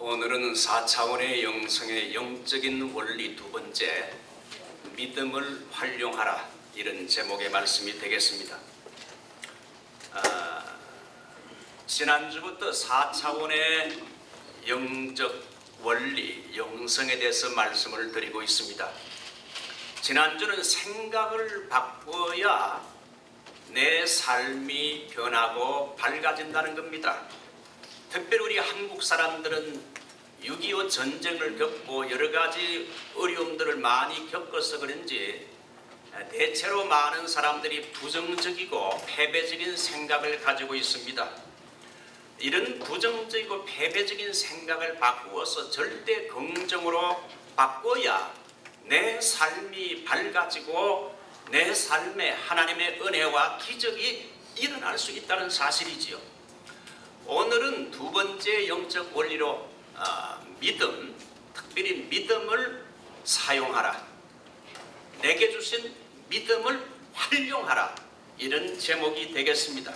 오늘은 4차원의 영성의 영적인 원리 두 번째, 믿음을 활용하라, 이런 제목의 말씀이 되겠습니다. 지난주부터 4차원의 영적 원리, 영성에 대해서 말씀을 드리고 있습니다. 지난주는 생각을 바꿔야 내 삶이 변하고 밝아진다는 겁니다. 특별히 우리 한국 사람들은 6.25 전쟁을 겪고 여러 가지 어려움들을 많이 겪어서 그런지 대체로 많은 사람들이 부정적이고 패배적인 생각을 가지고 있습니다. 이런 부정적이고 패배적인 생각을 바꾸어서 절대 긍정으로 바꿔야 내 삶이 밝아지고 내 삶에 하나님의 은혜와 기적이 일어날 수 있다는 사실이지요. 오늘은 두 번째 영적 원리로 믿음, 특별히 믿음을 사용하라, 내게 주신 믿음을 활용하라, 이런 제목이 되겠습니다.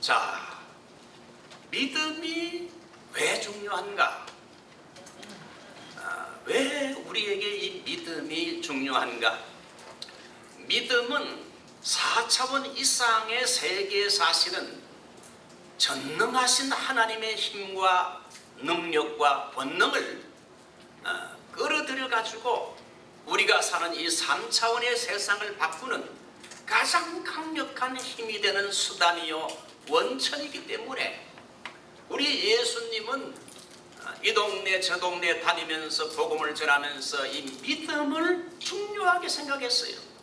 자, 믿음이 왜 중요한가? 왜 우리에게 이 믿음이 중요한가? 믿음은 4차원 이상의 세계에 사시는 전능하신 하나님의 힘과 능력과 본능을 끌어들여 가지고 우리가 사는 이 3차원의 세상을 바꾸는 가장 강력한 힘이 되는 수단이요 원천이기 때문에 우리 예수님은 이 동네 저 동네 다니면서 복음을 전하면서 이 믿음을 중요하게 생각했어요.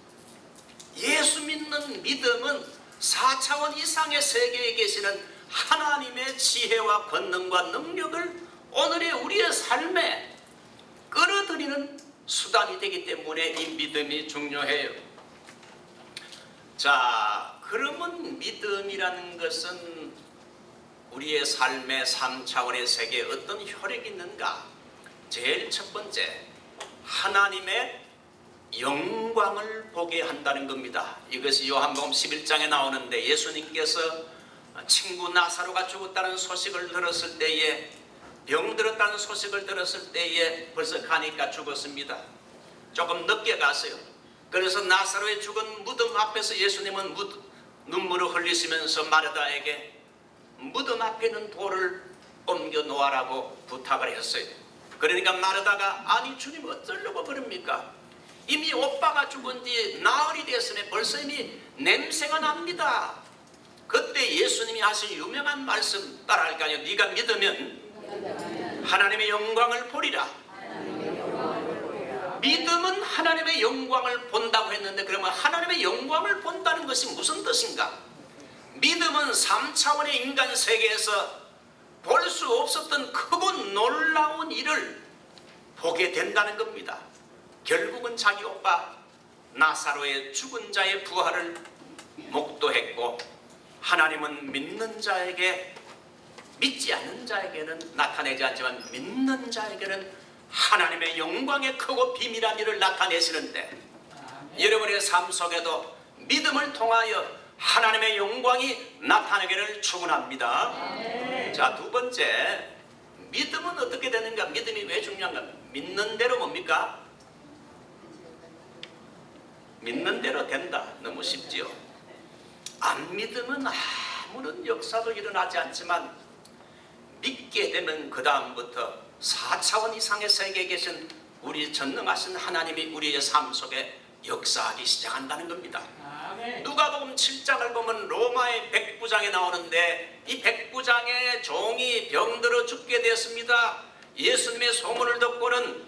예수 믿는 믿음은 4차원 이상의 세계에 계시는 하나님의 지혜와 권능과 능력을 오늘의 우리의 삶에 끌어들이는 수단이 되기 때문에 이 믿음이 중요해요. 자, 그러면 믿음이라는 것은 우리의 삶의 3차원의 세계에 어떤 효력이 있는가? 제일 첫 번째, 하나님의 영광을 보게 한다는 겁니다. 이것이 요한복음 11장에 나오는데 예수님께서 친구 나사로가 죽었다는 소식을 들었을 때에, 병들었다는 소식을 들었을 때에 벌써 가니까 죽었습니다. 조금 늦게 갔어요. 그래서 나사로의 죽은 무덤 앞에서 예수님은 눈물을 흘리시면서 마르다에게 무덤 앞에 있는 돌을 옮겨 놓으라고 부탁을 했어요. 그러니까 마르다가 아니 주님 어쩌려고 그럽니까? 이미 오빠가 죽은 지 나흘이 됐으니 벌써 이미 냄새가 납니다. 그때 예수님이 하신 유명한 말씀 따라할까요? 네가 믿으면 하나님의 영광을 보리라. 믿음은 하나님의 영광을 본다고 했는데 그러면 하나님의 영광을 본다는 것이 무슨 뜻인가? 믿음은 3차원의 인간 세계에서 볼 수 없었던 크고 놀라운 일을 보게 된다는 겁니다. 결국은 자기 오빠 나사로의 죽은 자의 부활을 목도했고, 하나님은 믿는 자에게, 믿지 않는 자에게는 나타내지 않지만 믿는 자에게는 하나님의 영광의 크고 비밀한 일을 나타내시는데, 여러분의 삶 속에도 믿음을 통하여 하나님의 영광이 나타나기를 축원합니다. 자, 두 번째, 믿음은 어떻게 되는가? 믿음이 왜 중요한가? 믿는 대로 뭡니까? 믿는 대로 된다. 너무 쉽지요. 안 믿으면 아무런 역사도 일어나지 않지만 믿게 되면 그 다음부터 4차원 이상의 세계에 계신 우리 전능하신 하나님이 우리의 삶 속에 역사하기 시작한다는 겁니다. 누가복음 7장을 보면 로마의 백부장에 나오는데 이 백부장의 종이 병들어 죽게 되었습니다. 예수님의 소문을 듣고는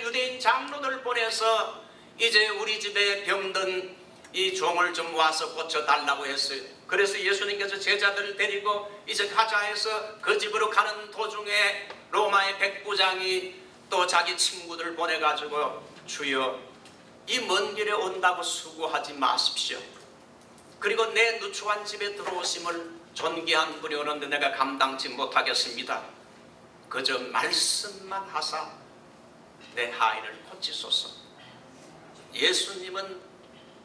유대인 장로들을 보내서 이제 우리 집에 병든 이 종을 좀 와서 고쳐달라고 했어요. 그래서 예수님께서 제자들을 데리고 이제 가자 해서 그 집으로 가는 도중에 로마의 백부장이 또 자기 친구들 보내가지고 주여 이 먼 길에 온다고 수고하지 마십시오. 그리고 내 누추한 집에 들어오심을 존귀한 분이 오는데 내가 감당치 못하겠습니다. 그저 말씀만 하사 내 하인을 고치소서. 예수님은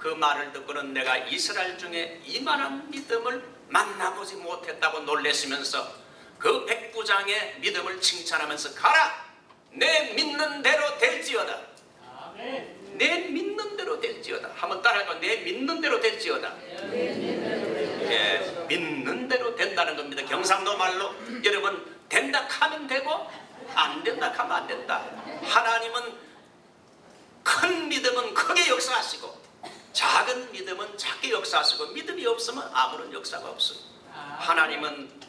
그 말을 듣고는 내가 이스라엘 중에 이만한 믿음을 만나보지 못했다고 놀라시면서 그 백부장의 믿음을 칭찬하면서 가라! 내 믿는 대로 될지어다. 아멘. 내 믿는 대로 될지어다. 한번 따라할까요? 내 믿는 대로 될지어다. 예, 믿는 대로 된다는 겁니다. 경상도 말로 여러분 된다 하면 되고 안 된다 하면 안 된다. 하나님은 큰 믿음은 크게 역사하시고 작은 믿음은 작게 역사하시고 믿음이 없으면 아무런 역사가 없어요. 하나님은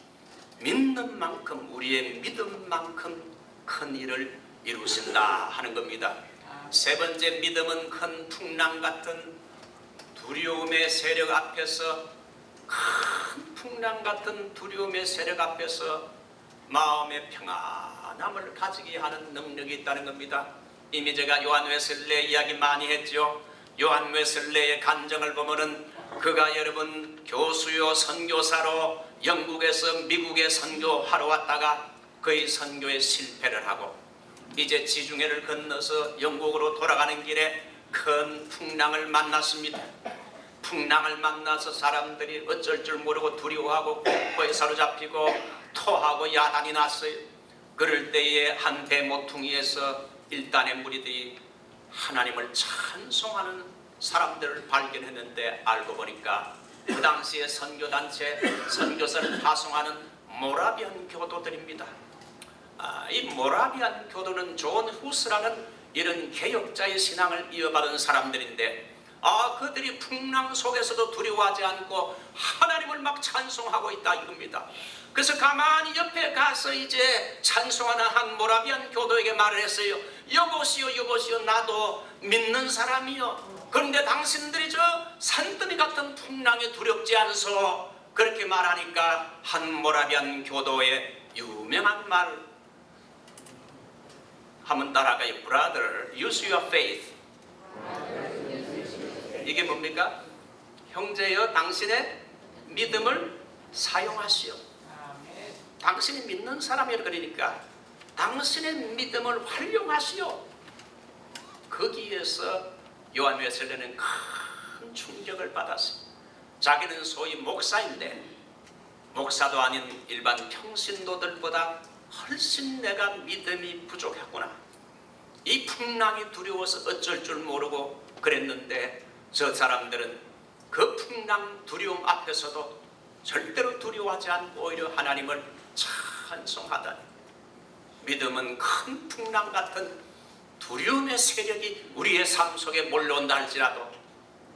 믿는 만큼 우리의 믿음만큼 큰 일을 이루신다 하는 겁니다. 세 번째, 믿음은 큰 풍랑 같은 두려움의 세력 앞에서, 큰 풍랑 같은 두려움의 세력 앞에서 마음의 평안함을 가지게 하는 능력이 있다는 겁니다. 이미 제가 요한 웨슬레 이야기 많이 했죠. 요한 웨슬레의 간증을 보면은 그가 여러분 교수요 선교사로 영국에서 미국에 선교하러 왔다가 그의 선교에 실패를 하고 이제 지중해를 건너서 영국으로 돌아가는 길에 큰 풍랑을 만났습니다. 풍랑을 만나서 사람들이 어쩔 줄 모르고 두려워하고 공포에 사로잡히고 토하고 야단이 났어요. 그럴 때에 한 배 모퉁이에서 일단의 무리들이 하나님을 찬송하는 사람들을 발견했는데 알고 보니까 그 당시에 선교단체 선교사를 파송하는 모라비안 교도들입니다. 이 모라비안 교도는 존 후스라는 이런 개혁자의 신앙을 이어받은 사람들인데 그들이 풍랑 속에서도 두려워하지 않고 하나님을 막 찬송하고 있다 이겁니다. 그래서 가만히 옆에 가서 이제 찬송하는 한 모라비안 교도에게 말을 했어요. 여보시오 여보시오 나도 믿는 사람이요. 그런데 당신들이 저 산더미 같은 풍랑에 두렵지 않소. 그렇게 말하니까 한 모라비안 교도의 유명한 말 한번 따라가요. Brother, use your faith. 이게 뭡니까? 형제여 당신의 믿음을 사용하시오. 당신이 믿는 사람이라 그러니까 당신의 믿음을 활용하시오. 거기에서 요한 웨슬레는 큰 충격을 받았어요. 자기는 소위 목사인데 목사도 아닌 일반 평신도들보다 훨씬 내가 믿음이 부족했구나. 이 풍랑이 두려워서 어쩔 줄 모르고 그랬는데 저 사람들은 그 풍랑 두려움 앞에서도 절대로 두려워하지 않고 오히려 하나님을 찬송하다니. 믿음은 큰 풍랑 같은 두려움의 세력이 우리의 삶 속에 몰려온다 할지라도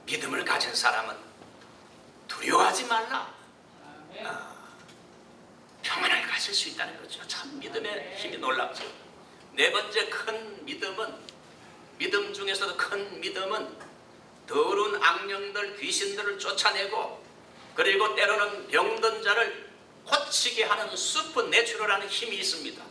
믿음을 가진 사람은 두려워하지 말라. 평안을 가질 수 있다는 거죠. 참 믿음의 힘이 놀랍죠. 네 번째 큰 믿음은, 믿음 중에서도 큰 믿음은 더러운 악령들 귀신들을 쫓아내고 그리고 때로는 병든 자를 고치게 하는 슈퍼내추럴한 힘이 있습니다.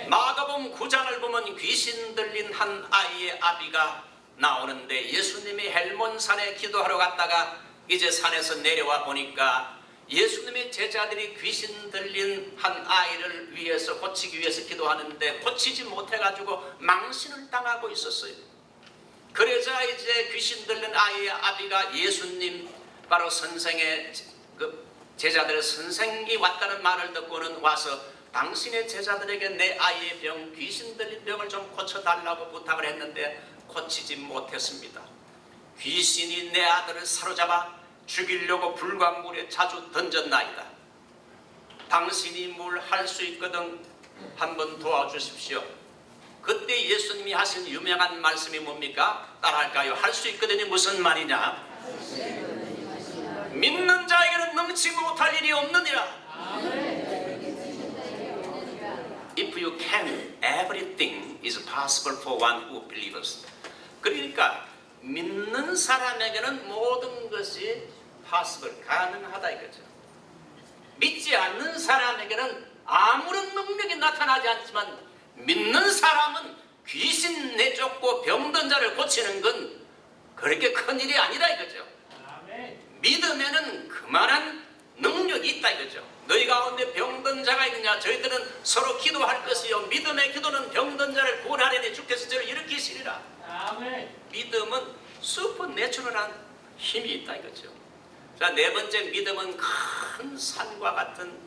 마가복음 9장을 보면 귀신 들린 한 아이의 아비가 나오는데 예수님이 헬몬산에 기도하러 갔다가 이제 산에서 내려와 보니까 예수님의 제자들이 귀신 들린 한 아이를 위해서 고치기 위해서 기도하는데 고치지 못해가지고 망신을 당하고 있었어요. 그러자 이제 귀신 들린 아이의 아비가 예수님 바로 선생의 제자들의 선생이 왔다는 말을 듣고는 와서 당신의 제자들에게 내 아이의 병, 귀신 들린 병을 좀 고쳐달라고 부탁을 했는데 고치지 못했습니다. 귀신이 내 아들을 사로잡아 죽이려고 불광물에 자주 던졌나이다. 당신이 뭘 할 수 있거든 한번 도와주십시오. 그때 예수님이 하신 유명한 말씀이 뭡니까? 따라할까요? 할 수 있거든이 무슨 말이냐? 믿는 자에게는 넘치 못할 일이 없느니라. If you can, everything is possible for one who believes. 그러니까 믿는 사람에게는 모든 것이 possible, 가능하다 이거죠. 믿지 않는 사람에게는 아무런 능력이 나타나지 않지만 믿는 사람은 귀신 내쫓고 병든 자를 고치는 건 그렇게 큰 일이 아니다 이거죠. 믿음에는 그만한 능력이 있다 이거죠. 너희 가운데 병든 자가 있느냐? 저희들은 서로 기도할 것이요 믿음의 기도는 병든 자를 구원하려니 주께서 저를 일으키시리라. 믿음은 슈퍼내추럴한 힘이 있다 이거죠. 자, 네 번째, 믿음은 큰 산과 같은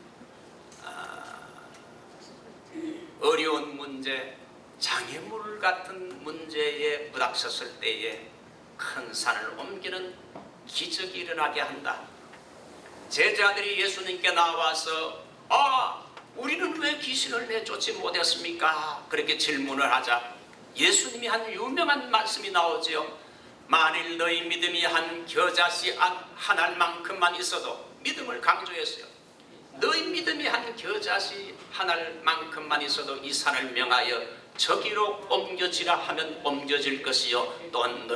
어려운 문제, 장애물 같은 문제에 부닥쳤을 때에 큰 산을 옮기는 기적이 일어나게 한다. 제자들이 예수님께 나와서 우리는 왜 귀신을 내쫓지 못했습니까? 그렇게 질문을 하자 예수님이 한 유명한 말씀이 나오지요. 만일 너희 믿음이 한 겨자씨 한 알만큼만 있어도, 믿음을 강조했어요. 너희 믿음이 한 겨자씨 한 알만큼만 있어도 이 산을 명하여 저기로 옮겨지라 하면 옮겨질 것이요 또한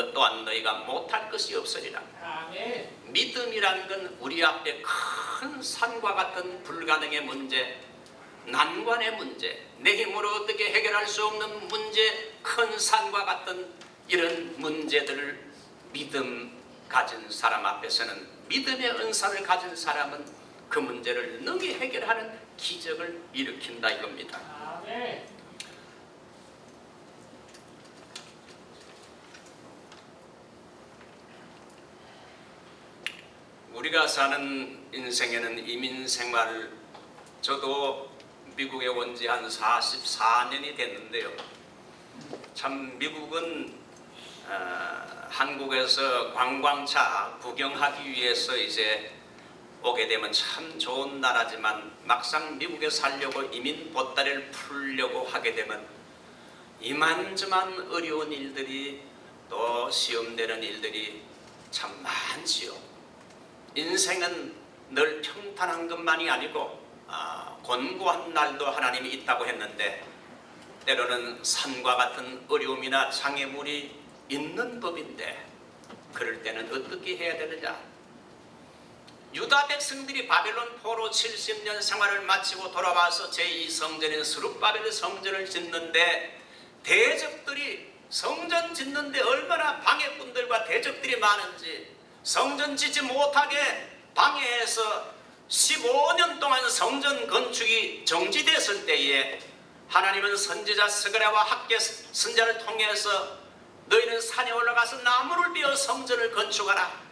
너희가 못할 것이 없으리라. 아멘. 믿음이란 건 우리 앞에 큰 산과 같은 불가능의 문제, 난관의 문제, 내 힘으로 어떻게 해결할 수 없는 문제, 큰 산과 같은 이런 문제들을 믿음 가진 사람 앞에서는, 믿음의 은사를 가진 사람은 그 문제를 능히 해결하는 기적을 일으킨다 이겁니다. 아멘. 우리가 사는 인생에는 이민생활, 저도 미국에 온 지 한 44년이 됐는데요. 참 미국은 한국에서 관광차 구경하기 위해서 이제 오게 되면 참 좋은 나라지만, 막상 미국에 살려고 이민 보따리를 풀려고 하게 되면 이만저만 어려운 일들이, 또 시험되는 일들이 참 많지요. 인생은 늘 평탄한 것만이 아니고 곤고한 날도 하나님이 있다고 했는데, 때로는 산과 같은 어려움이나 장애물이 있는 법인데, 그럴 때는 어떻게 해야 되느냐. 유다 백성들이 바벨론 포로 70년 생활을 마치고 돌아와서 제2성전인 스룹바벨 성전을 짓는데, 대적들이 성전 짓는데 얼마나 방해꾼들과 대적들이 많은지, 성전 짓지 못하게 방해해서 15년 동안 성전 건축이 정지됐을 때에 하나님은 선지자 스가랴와 학개 선자를 통해서 너희는 산에 올라가서 나무를 베어 성전을 건축하라.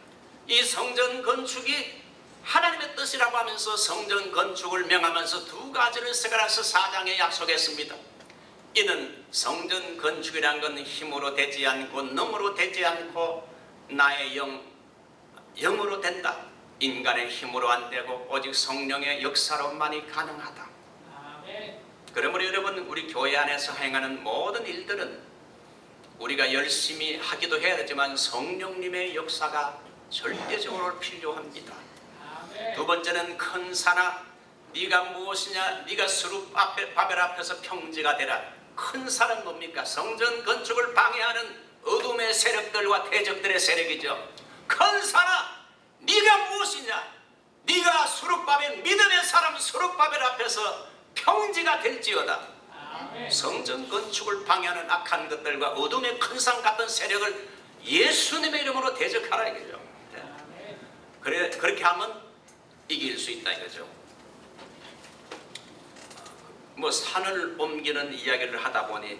이 성전 건축이 하나님의 뜻이라고 하면서 성전 건축을 명하면서 두 가지를 스가랴서 4장에 약속했습니다. 이는 성전 건축이란 건 힘으로 되지 않고 능으로 되지 않고 나의 영으로 된다. 인간의 힘으로 안 되고 오직 성령의 역사로만이 가능하다. 아멘. 그러므로 여러분, 우리 교회 안에서 행하는 모든 일들은 우리가 열심히 하기도 해야 되지만 성령님의 역사가 절대적으로 필요합니다. 아멘. 두 번째는 큰 산아 네가 무엇이냐, 네가 스룹바벨 앞에서 평지가 되라. 큰 산은 뭡니까? 성전 건축을 방해하는 어둠의 세력들과 대적들의 세력이죠. 큰 산아 네가 무엇이냐, 네가 스룹바벨, 믿음의 사람 스룹바벨 앞에서 평지가 될지어다. 아멘. 성전 건축을 방해하는 악한 것들과 어둠의 큰 산 같은 세력을 예수님의 이름으로 대적하라 이거죠. 아멘. 그렇게 하면 이길 수 있다 이거죠. 뭐 산을 옮기는 이야기를 하다 보니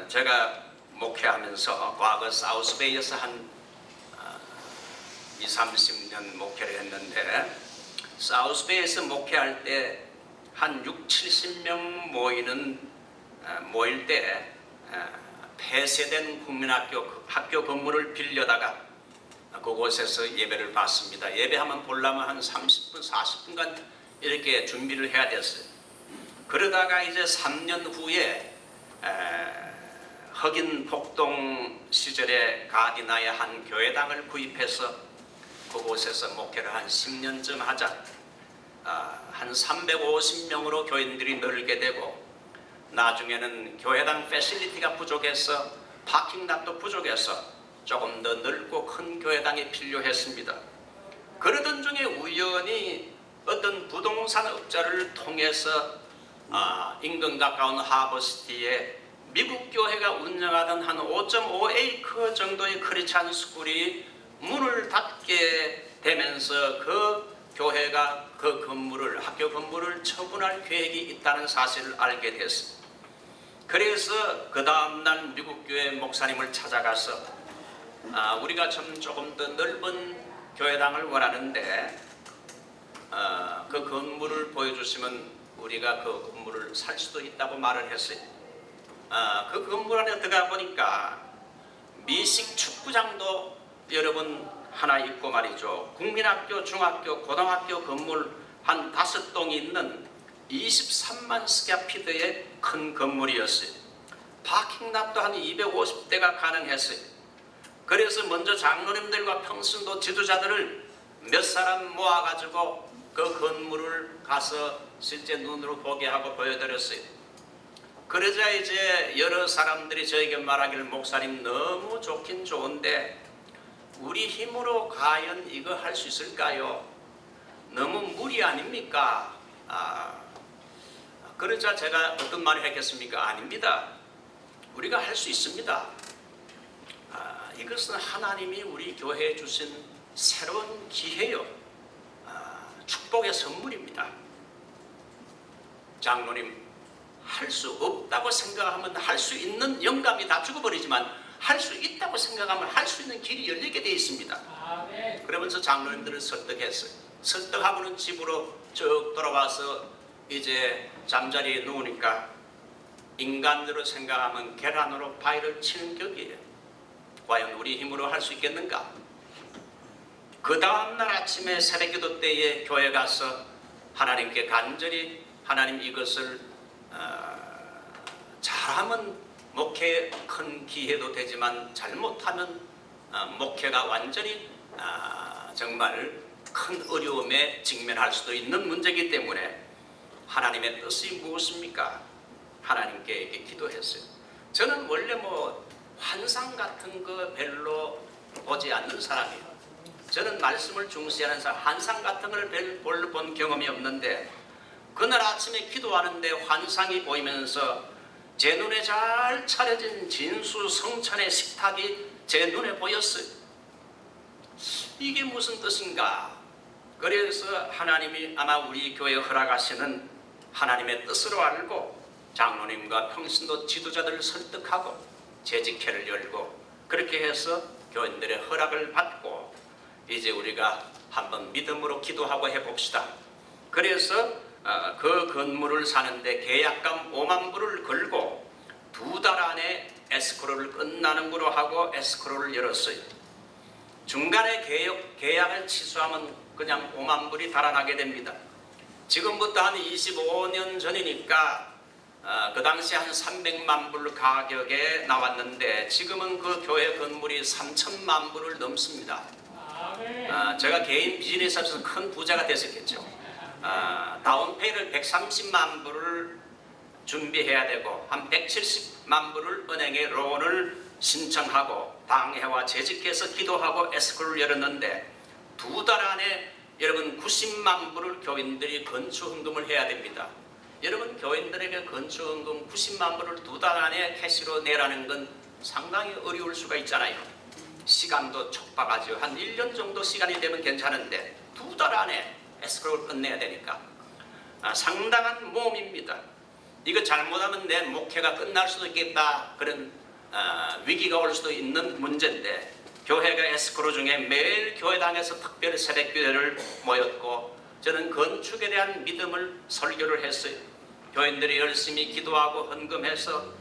제가 목회하면서 과거 사우스베이에서 한 20-30년 목회를 했는데, 사우스베이에서 목회할 때 한 60-70명 모일 때 폐쇄된 국민학교 건물을 빌려다가 그곳에서 예배를 받습니다. 예배하면 보려면 한 30분 40분간 이렇게 준비를 해야 됐어요. 그러다가 이제 3년 후에 흑인 폭동 시절에 가디나의 한 교회당을 구입해서 그곳에서 목회를 한 10년쯤 하자 한 350명으로 교인들이 늘게 되고, 나중에는 교회당 패실리티가 부족해서 파킹락도 부족해서 조금 더 넓고 큰 교회당이 필요했습니다. 그러던 중에 우연히 어떤 부동산 업자를 통해서 인근 가까운 하버시티에 미국 교회가 운영하던 한 5.5에이커 정도의 크리스찬 스쿨이 문을 닫게 되면서 그 교회가 그 건물을, 학교 건물을 처분할 계획이 있다는 사실을 알게 됐습니다. 그래서 그 다음날 미국 교회 목사님을 찾아가서 우리가 좀 조금 더 넓은 교회당을 원하는데 그 건물을 보여주시면 우리가 그 건물을 살 수도 있다고 말을 했어요. 그 건물 안에 들어가 보니까 미식 축구장도 여러분 하나 있고 말이죠. 국민학교, 중학교, 고등학교 건물 한 5동이 있는 23만 스퀘어피트의 큰 건물이었어요. 파킹락도 한 250대가 가능했어요. 그래서 먼저 장로님들과 평신도 지도자들을 몇 사람 모아가지고 그 건물을 가서 실제 눈으로 보게 하고 보여드렸어요. 그러자 이제 여러 사람들이 저에게 말하기를, 목사님 너무 좋긴 좋은데 우리 힘으로 과연 이거 할 수 있을까요? 너무 무리 아닙니까? 그러자 제가 어떤 말을 했겠습니까? 아닙니다. 우리가 할 수 있습니다. 이것은 하나님이 우리 교회에 주신 새로운 기회요. 축복의 선물입니다. 장로님, 할 수 없다고 생각하면 할 수 있는 영감이 다 죽어버리지만 할 수 있다고 생각하면 할 수 있는 길이 열리게 되어 있습니다. 아멘. 그러면서 장로님들을 설득했어요. 설득하고는 집으로 쭉 돌아와서 이제 잠자리에 누우니까 인간으로 생각하면 계란으로 바위를 치는 격이에요. 과연 우리 힘으로 할 수 있겠는가? 그 다음날 아침에 새벽기도 때에 교회 가서 하나님께 간절히, 하나님 이것을 잘하면 목회 큰 기회도 되지만 잘못하면 목회가 완전히 정말 큰 어려움에 직면할 수도 있는 문제이기 때문에 하나님의 뜻이 무엇입니까? 하나님께 이렇게 기도했어요. 저는 원래 환상 같은 거 별로 보지 않는 사람이에요. 저는 말씀을 중시하는 사람, 환상 같은 걸 별로 본 경험이 없는데 그날 아침에 기도하는데 환상이 보이면서 제 눈에 잘 차려진 진수성찬의 식탁이 제 눈에 보였어요. 이게 무슨 뜻인가? 그래서 하나님이 아마 우리 교회에 허락하시는 하나님의 뜻으로 알고 장로님과 평신도 지도자들을 설득하고 재직회를 열고 그렇게 해서 교인들의 허락을 받고 이제 우리가 한번 믿음으로 기도하고 해봅시다. 그래서 그 건물을 사는데 계약금 5만 불을 걸고 2달 안에 에스크로를 끝나는 거로 하고 에스크로를 열었어요. 중간에 계약을 취소하면 그냥 5만 불이 달아나게 됩니다. 지금부터 한 25년 전이니까 그 당시 한 300만 불 가격에 나왔는데 지금은 그 교회 건물이 3천만 불을 넘습니다. 제가 개인 비즈니스에서 큰 부자가 됐었겠죠. 다운페이를 130만 불을 준비해야 되고 한 170만 불을 은행에 론을 신청하고 당회와 재직해서 기도하고 에스크로를 열었는데 2달 안에 여러분 90만 불을 교인들이 건축헌금을 해야 됩니다. 여러분 교인들에게 건축헌금 90만 불을 2달 안에 캐시로 내라는 건 상당히 어려울 수가 있잖아요. 시간도 촉박하죠. 한 1년 정도 시간이 되면 괜찮은데 2달 안에 에스크로를 끝내야 되니까 상당한 모험입니다. 이거 잘못하면 내 목회가 끝날 수도 있겠다, 그런 위기가 올 수도 있는 문제인데 교회가 에스크로 중에 매일 교회당에서 특별 새벽기도를 모였고 저는 건축에 대한 믿음을 설교를 했어요. 교인들이 열심히 기도하고 헌금해서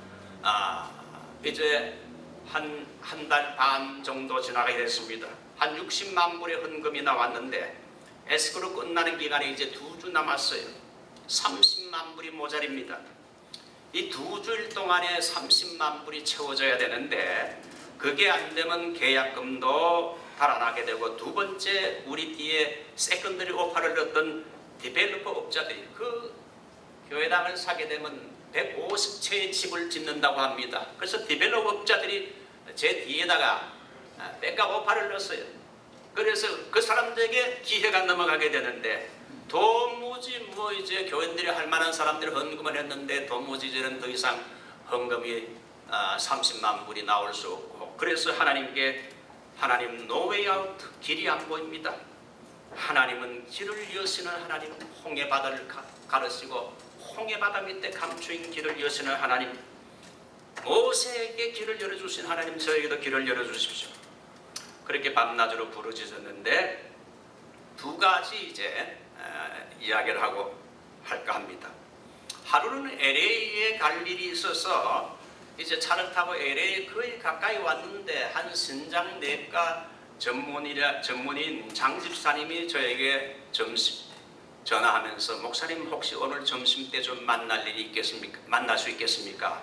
이제 한 달 반 정도 지나가게 됐습니다. 한 60만 불의 헌금이 나왔는데 에스크로 끝나는 기간에 이제 2주 남았어요. 30만 불이 모자립니다. 이 2주일 동안에 30만 불이 채워져야 되는데 그게 안 되면 계약금도 달아나게 되고 두 번째 우리 뒤에 세컨더리 오파를 넣었던 디벨로퍼 업자들이 그 교회당을 사게 되면 150채의 집을 짓는다고 합니다. 그래서 디벨로퍼 업자들이 제 뒤에다가 백업 오파를 넣었어요. 그래서 그 사람들에게 기회가 넘어가게 되는데 도무지 이제 교인들이 할 만한 사람들이 헌금을 했는데 도무지 이제는 더 이상 헌금이 30만 불이 나올 수 없고 그래서 하나님께 하나님 노웨이 아웃 길이 안 보입니다. 하나님은 길을 여시는 하나님, 홍해 바다를 가르시고 홍해 바다 밑에 감추인 길을 여시는 하나님, 모세에게 길을 열어주신 하나님 저에게도 길을 열어주십시오. 그렇게 밤낮으로 부르짖었는데 두 가지 이제 이야기를 하고 할까 합니다. 하루는 LA에 갈 일이 있어서 이제 차를 타고 LA 거의 가까이 왔는데 한 신장내과 전문인 장 집사님이 저에게 전화하면서 목사님 혹시 오늘 점심 때 좀 만날 일이 있겠습니까? 만날 수 있겠습니까?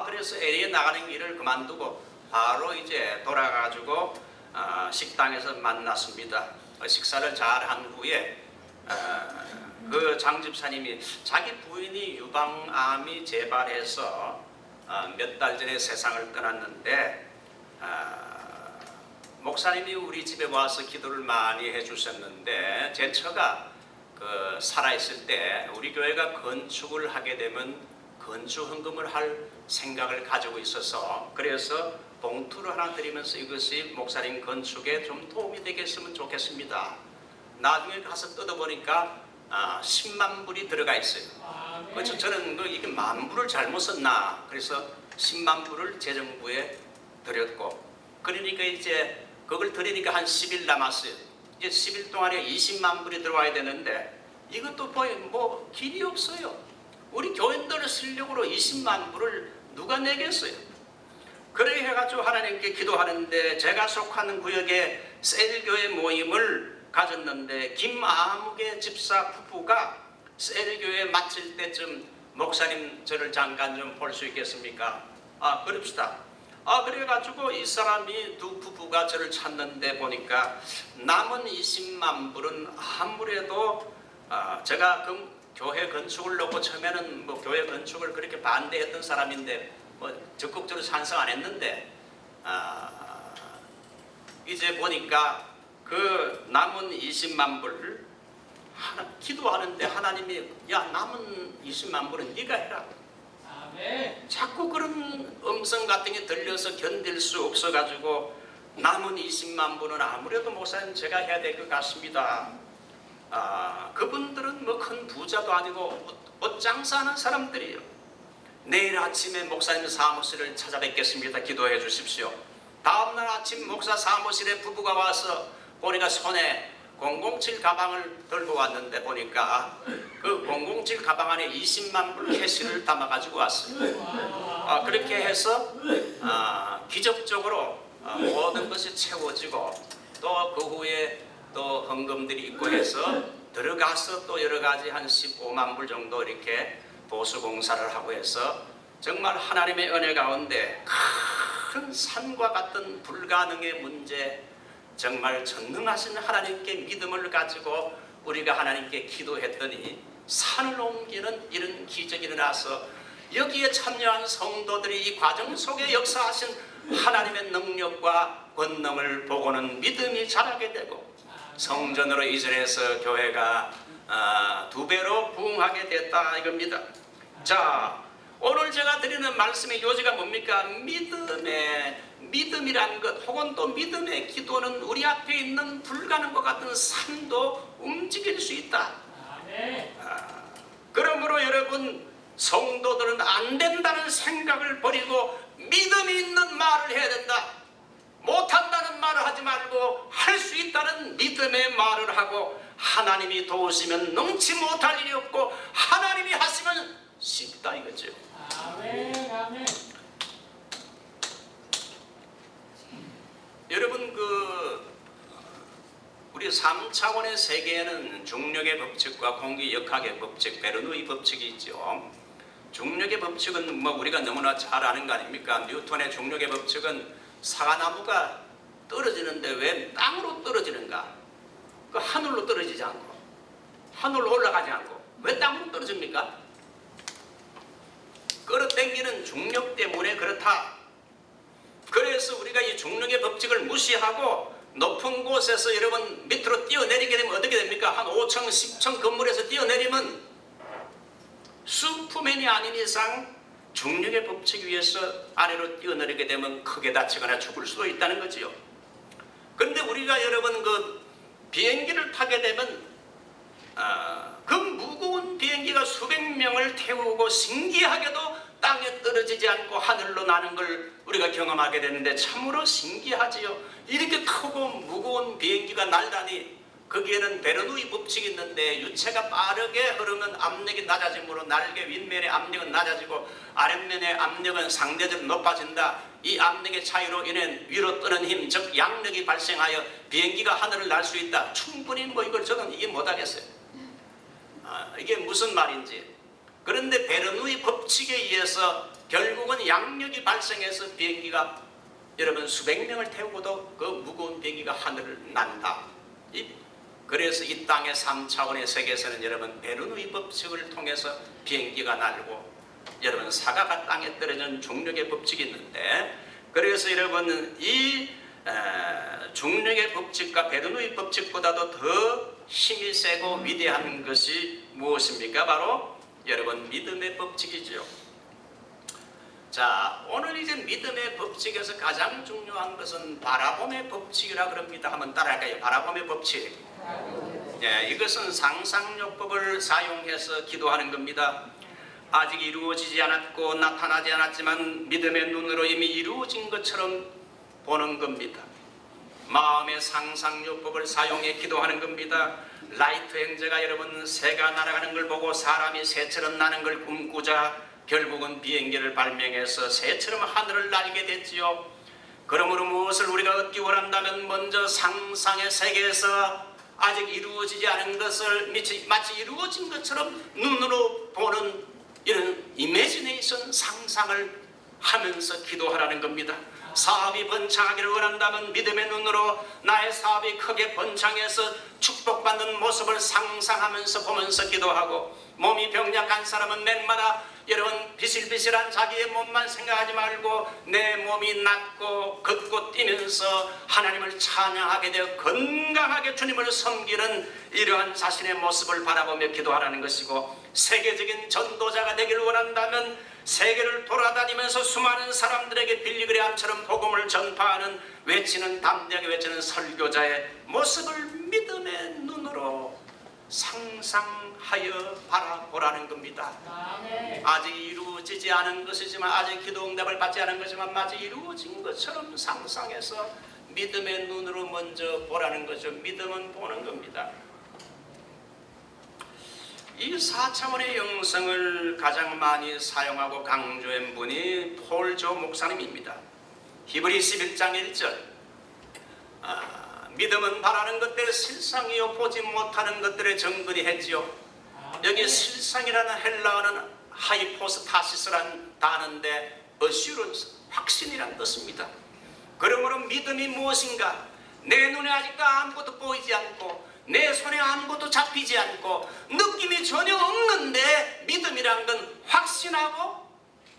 그래서 LA에 나가는 길을 그만두고 바로 이제 돌아가지고 식당에서 만났습니다. 식사를 잘 한 후에 그 장 집사님이 자기 부인이 유방암이 재발해서 몇 달 전에 세상을 떠났는데 목사님이 우리 집에 와서 기도를 많이 해주셨는데 제 처가 살아있을 때 우리 교회가 건축을 하게 되면 건축 헌금을 할 생각을 가지고 있어서 그래서 봉투를 하나 드리면서 이것이 목사님 건축에 좀 도움이 되겠으면 좋겠습니다. 나중에 가서 뜯어보니까 10만 불이 들어가 있어요. 그래서 저는 이게 만 불을 잘못 썼나 그래서 10만 불을 재정부에 드렸고 그러니까 이제 그걸 드리니까 한 10일 남았어요. 이제 10일 동안에 20만 불이 들어와야 되는데 이것도 뭐 길이 없어요. 우리 교인들을 쓰려고 20만 불을 누가 내겠어요? 그래 해가지고 하나님께 기도하는데 제가 속하는 구역에 셀교회 모임을 가졌는데 김아무개 집사 부부가 셀교회 마칠 때쯤 목사님 저를 잠깐 좀 볼 수 있겠습니까? 그럽시다. 그래가지고 이 사람이 두 부부가 저를 찾는데 보니까 남은 20만 불은 아무래도 제가 교회 건축을 놓고 처음에는 뭐 교회 건축을 그렇게 반대했던 사람인데 뭐 적극적으로 찬성 안 했는데 이제 보니까 그 남은 20만 불 기도하는데 하나님이 야 남은 20만 불은 네가 해라. 자꾸 그런 음성 같은 게 들려서 견딜 수 없어가지고 남은 20만 불은 아무래도 목사님 제가 해야 될 것 같습니다. 그분들은 뭐 큰 부자도 아니고 옷 장사하는 사람들이에요. 내일 아침에 목사님 사무실을 찾아뵙겠습니다. 기도해 주십시오. 다음날 아침 목사 사무실에 부부가 와서 보니까 손에 007 가방을 들고 왔는데 보니까 그 007 가방 안에 20만 불 캐시를 담아가지고 왔어요. 그렇게 해서 기적적으로 모든 것이 채워지고 또 그 후에 또 헌금들이 있고 해서 들어가서 또 여러 가지 한 15만 불 정도 이렇게 보수 공사를 하고 해서 정말 하나님의 은혜 가운데 큰 산과 같은 불가능의 문제 정말 전능하신 하나님께 믿음을 가지고 우리가 하나님께 기도했더니 산을 옮기는 이런 기적이 일어나서 여기에 참여한 성도들이 이 과정 속에 역사하신 하나님의 능력과 권능을 보고는 믿음이 자라게 되고 성전으로 이전해서 교회가 2배로 부흥하게 됐다 이겁니다. 자, 오늘 제가 드리는 말씀의 요지가 뭡니까? 믿음이란 것 혹은 또 믿음의 기도는 우리 앞에 있는 불가능과 같은 산도 움직일 수 있다. 그러므로 여러분 성도들은 안 된다는 생각을 버리고 믿음이 있는 말을 해야 된다. 못한다는 말을 하지 말고 할 수 있다는 믿음의 말을 하고 하나님이 도우시면 능치 못할 일이 없고 하나님이 하시면 쉽다 이거죠. 아멘. 여러분 우리 3차원의 세계에는 중력의 법칙과 공기역학의 법칙, 베르누이 법칙이 있죠. 중력의 법칙은 뭐 우리가 너무나 잘 아는 거 아닙니까? 뉴턴의 중력의 법칙은 사과나무가 떨어지는데 왜 땅으로 떨어지는가? 그 하늘로 떨어지지 않고 하늘로 올라가지 않고 왜 땅으로 떨어집니까? 끌어당기는 중력 때문에 그렇다. 그래서 우리가 이 중력의 법칙을 무시하고 높은 곳에서 여러분 밑으로 뛰어내리게 되면 어떻게 됩니까? 한 5층, 10층 건물에서 뛰어내리면 슈퍼맨이 아닌 이상 중력의 법칙 위에서 아래로 뛰어내리게 되면 크게 다치거나 죽을 수도 있다는 거지요. 그런데 우리가 여러분 비행기를 타게 되면 그 무거운 비행기가 수백 명을 태우고 신기하게도 땅에 떨어지지 않고 하늘로 나는 걸 우리가 경험하게 되는데 참으로 신기하지요. 이렇게 크고 무거운 비행기가 날다니 거기에는 베르누이 법칙이 있는데 유체가 빠르게 흐르면 압력이 낮아지므로 날개 윗면의 압력은 낮아지고 아랫면의 압력은 상대적으로 높아진다. 이 압력의 차이로 인해 위로 뜨는 힘, 즉 양력이 발생하여 비행기가 하늘을 날 수 있다. 충분히 뭐 이걸 저는 이해 못하겠어요. 이게 무슨 말인지. 그런데 베르누이 법칙에 의해서 결국은 양력이 발생해서 비행기가 여러분 수백 명을 태우고도 그 무거운 비행기가 하늘을 난다. 그래서 이 땅의 3차원의 세계에서는 여러분 베르누이 법칙을 통해서 비행기가 날고 여러분 사과가 땅에 떨어지는 중력의 법칙이 있는데 그래서 여러분 이 중력의 법칙과 베르누이 법칙보다도 더 힘이 세고 위대한 것이 무엇입니까? 바로 여러분 믿음의 법칙이죠. 자, 오늘 이제 믿음의 법칙에서 가장 중요한 것은 바라봄의 법칙이라 그럽니다. 한번 따라할까요? 바라봄의 법칙. 예, 이것은 상상요법을 사용해서 기도하는 겁니다. 아직 이루어지지 않았고 나타나지 않았지만 믿음의 눈으로 이미 이루어진 것처럼 보는 겁니다. 마음의 상상요법을 사용해 기도하는 겁니다. 라이트 형제가 여러분 새가 날아가는 걸 보고 사람이 새처럼 나는 걸 꿈꾸자 결국은 비행기를 발명해서 새처럼 하늘을 날게 됐지요. 그러므로 무엇을 우리가 얻기 원한다면 먼저 상상의 세계에서 아직 이루어지지 않은 것을 마치 이루어진 것처럼 눈으로 보는 이런 이미지네이션 상상을 하면서 기도하라는 겁니다. 사업이 번창하기를 원한다면 믿음의 눈으로 나의 사업이 크게 번창해서 축복받는 모습을 상상하면서 보면서 기도하고 몸이 병약한 사람은 맨마다 여러분 비실비실한 자기의 몸만 생각하지 말고 내 몸이 낫고 걷고 뛰면서 하나님을 찬양하게 되어 건강하게 주님을 섬기는 이러한 자신의 모습을 바라보며 기도하라는 것이고 세계적인 전도자가 되기를 원한다면 세계를 돌아다니면서 수많은 사람들에게 빌리그레암처럼 복음을 전파하는 외치는 담대하게 외치는 설교자의 모습을 믿음의 눈으로 상상하여 바라보라는 겁니다. 아직 이루어지지 않은 것이지만 아직 기도 응답을 받지 않은 것이지만 마치 이루어진 것처럼 상상해서 믿음의 눈으로 먼저 보라는 거죠. 믿음은 보는 겁니다. 이 4차원의 영성을 가장 많이 사용하고 강조한 분이 폴 조 목사님입니다. 히브리 11장 1절 믿음은 바라는 것들 실상이요 보지 못하는 것들의 정근이 했지요. 여기 실상이라는 헬라어는 하이포스타시스라는 단어인데 어슈런스, 확신이라는 뜻입니다. 그러므로 믿음이 무엇인가? 내 눈에 아직도 아무것도 보이지 않고 내 손에 아무것도 잡히지 않고 느낌이 전혀 없는데 믿음이란 건 확신하고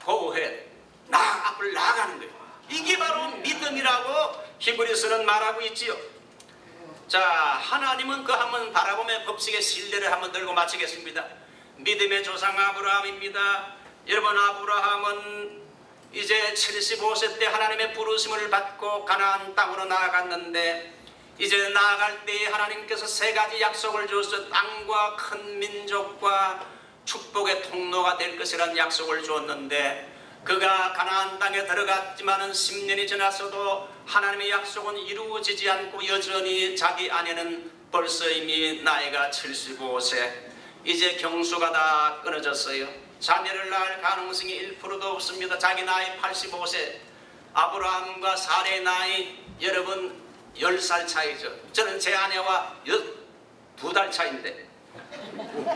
고해 앞을 나아가는 거예요. 이게 바로 믿음이라고 히브리서는 말하고 있지요. 자, 하나님은 그 한번 바라보며 법칙의 신뢰를 한번 들고 마치겠습니다. 믿음의 조상 아브라함입니다. 여러분 아브라함은 이제 75세 때 하나님의 부르심을 받고 가나안 땅으로 나아갔는데 이제 나아갈 때에 하나님께서 세 가지 약속을 주어서 땅과 큰 민족과 축복의 통로가 될 것이라는 약속을 주었는데 그가 가나안 땅에 들어갔지만은 10년이 지났어도 하나님의 약속은 이루어지지 않고 여전히 자기 아내는 벌써 이미 나이가 75세 이제 경수가 다 끊어졌어요. 자녀를 낳을 가능성이 1%도 없습니다. 자기 나이 85세 아브라함과 사레의 나이 여러분 10살 차이죠. 저는 제 아내와 2달 차인데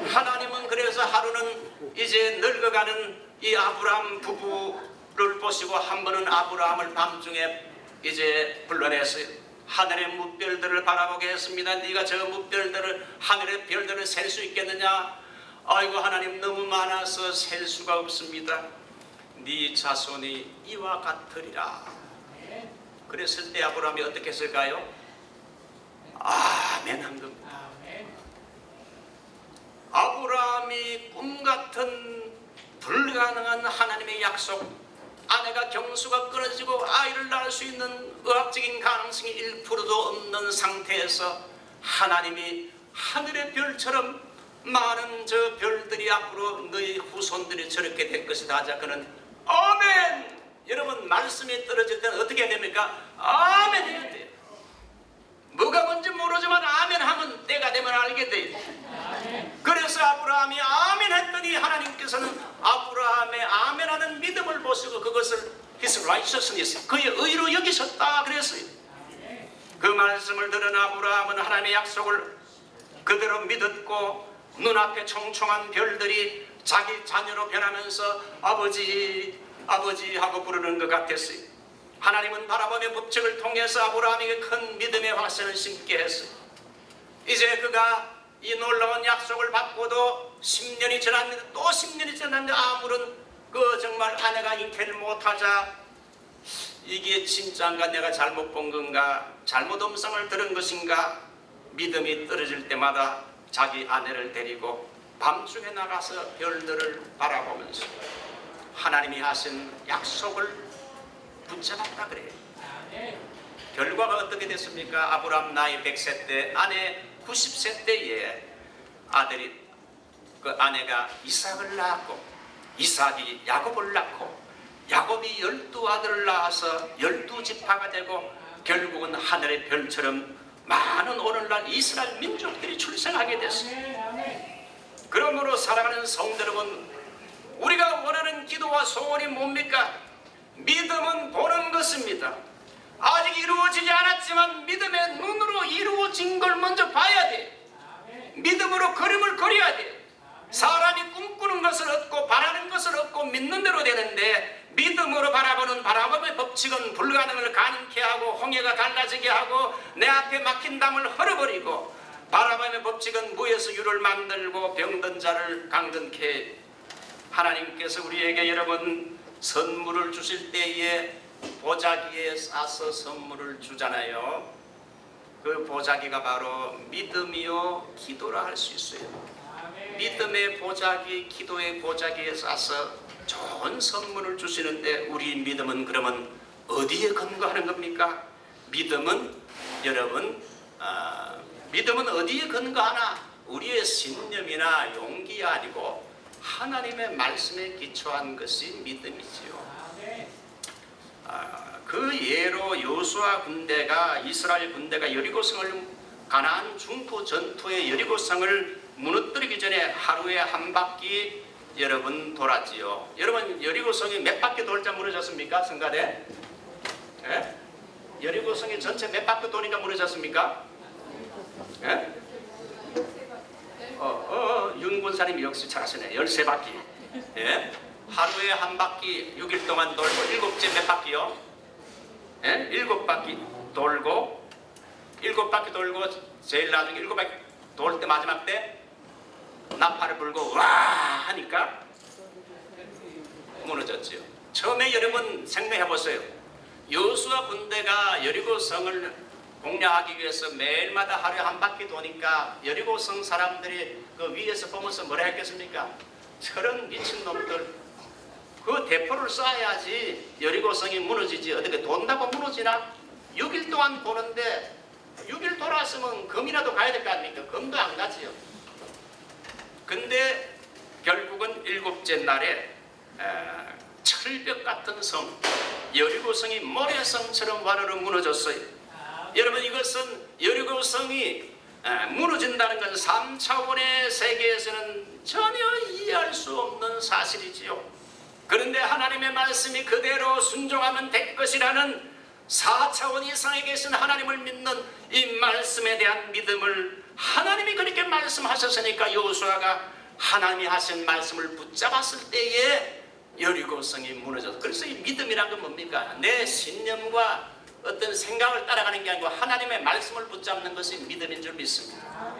하나님은 그래서 하루는 이제 늙어가는 이 아브라함 부부를 보시고 한 번은 아브라함을 밤중에 이제 불러냈어요. 하늘의 무별들을 바라보게 했습니다. 네가 저 무별들을 하늘의 별들을 셀 수 있겠느냐? 아이고 하나님 너무 많아서 셀 수가 없습니다. 네 자손이 이와 같으리라. 그랬을 때 아브라함이 어떻게 했을까요? 아멘 한 겁니다. 아브라함이 꿈같은 불가능한 하나님의 약속, 아내가 경수가 끊어지고 아이를 낳을 수 있는 의학적인 가능성이 1%도 없는 상태에서 하나님이 하늘의 별처럼 많은 저 별들이 앞으로 너희 후손들이 저렇게 될 것이다 하자 그는 아멘. 여러분 말씀이 떨어질 때는 어떻게 해야 됩니까? 아멘 해야 돼요. 뭐가 뭔지 모르지만 아멘 하면 때가 되면 알게 돼요. 그래서 아브라함이 아멘 했더니 하나님께서는 아브라함의 아멘하는 믿음을 보시고 그것을 His righteousness, 그의 의로 여기셨다 그랬어요. 그 말씀을 들은 아브라함은 하나님의 약속을 그대로 믿었고 눈앞에 총총한 별들이 자기 자녀로 변하면서 아버지 아버지 하고 부르는 것 같았어요. 하나님은 바라보며 법칙을 통해서 아브라함에게 큰 믿음의 화신을 심게 했어요. 이제 그가 이 놀라운 약속을 받고도 10년이 지났는데 또 10년이 지났는데 아무런 정말 아내가 잉태를 못하자 이게 진짜인가 내가 잘못 본 건가 잘못 음성을 들은 것인가 믿음이 떨어질 때마다 자기 아내를 데리고 밤중에 나가서 별들을 바라보면서 하나님이 하신 약속을 붙잡았다 그래요. 결과가 어떻게 됐습니까? 아브라함 나이 100세 때 아내 90세 때에 그 아내가 이삭을 낳았고 이삭이 야곱을 낳고 야곱이 12아들을 낳아서 12지파가 되고 결국은 하늘의 별처럼 많은 오늘날 이스라엘 민족들이 출생하게 됐습니다. 그러므로 사랑하는 성도 여러분, 우리가 원하는 기도와 소원이 뭡니까? 믿음은 보는 것입니다. 아직 이루어지지 않았지만 믿음의 눈으로 이루어진 걸 먼저 봐야 돼. 믿음으로 걸음을 걸어야 돼. 사람이 꿈꾸는 것을 얻고 바라는 것을 얻고 믿는 대로 되는데 믿음으로 바라보는 바라봄의 법칙은 불가능을 가능케 하고 홍해가 갈라지게 하고 내 앞에 막힌 담을 헐어버리고 바라봄의 법칙은 무에서 유를 만들고 병든 자를 강건케 하나님께서 우리에게 여러분 선물을 주실 때에 보자기에 싸서 선물을 주잖아요. 그 보자기가 바로 믿음이요 기도라 할 수 있어요. 믿음의 보자기, 기도의 보자기에 싸서 좋은 선물을 주시는데 우리 믿음은 그러면 어디에 근거하는 겁니까? 믿음은 여러분 믿음은 어디에 근거하나? 우리의 신념이나 용기가 아니고 하나님의 말씀에 기초한 것이 믿음이지요. 그 예로 여호수아 군대가 이스라엘 군대가 여리고성을 가나안 중부 전투의 여리고성을 무너뜨리기 전에 하루에 한 바퀴 여러분 돌았지요. 여러분 여리고성이 몇 바퀴 돌자 무너졌습니까? 성가대? 예? 여리고성이 전체 몇 바퀴 도니까 무너졌습니까? 예? 윤 군사님이 역시 잘하시네. 13바퀴. 예? 하루에 한 바퀴 6일 동안 돌고 7째 몇 바퀴요? 예? 7바퀴 돌고 7바퀴 돌고 제일 나중에 7바퀴 돌 때 마지막 때 나팔을 불고 와 하니까 무너졌지요. 처음에 여러분 생각해 보세요. 여호수아 군대가 여리고성을 공략하기 위해서 매일마다 하루에 한 바퀴 도니까 여리고성 사람들이 그 위에서 보면서 뭐라 했겠습니까? 저런 미친놈들 그 대포를 쏴야지 여리고성이 무너지지 어떻게 돈다고 무너지나? 6일 동안 도는데 6일 돌았으면 금이라도 가야 될 거 아닙니까? 금도 안 가지요. 근데 결국은 7째 날에 철벽 같은 성 여리고성이 모래성처럼 와르르 무너졌어요. 여러분 이것은 여리고성이 무너진다는 건 3차원의 세계에서는 전혀 이해할 수 없는 사실이지요. 그런데 하나님의 말씀이 그대로 순종하면 될 것이라는 4차원 이상에 계신 하나님을 믿는 이 말씀에 대한 믿음을 하나님이 그렇게 말씀하셨으니까 여호수아가 하나님이 하신 말씀을 붙잡았을 때에 여리고성이 무너졌어. 그래서 이 믿음이란 건 뭡니까? 내 신념과 어떤 생각을 따라가는 게 아니고 하나님의 말씀을 붙잡는 것이 믿음인 줄 믿습니다.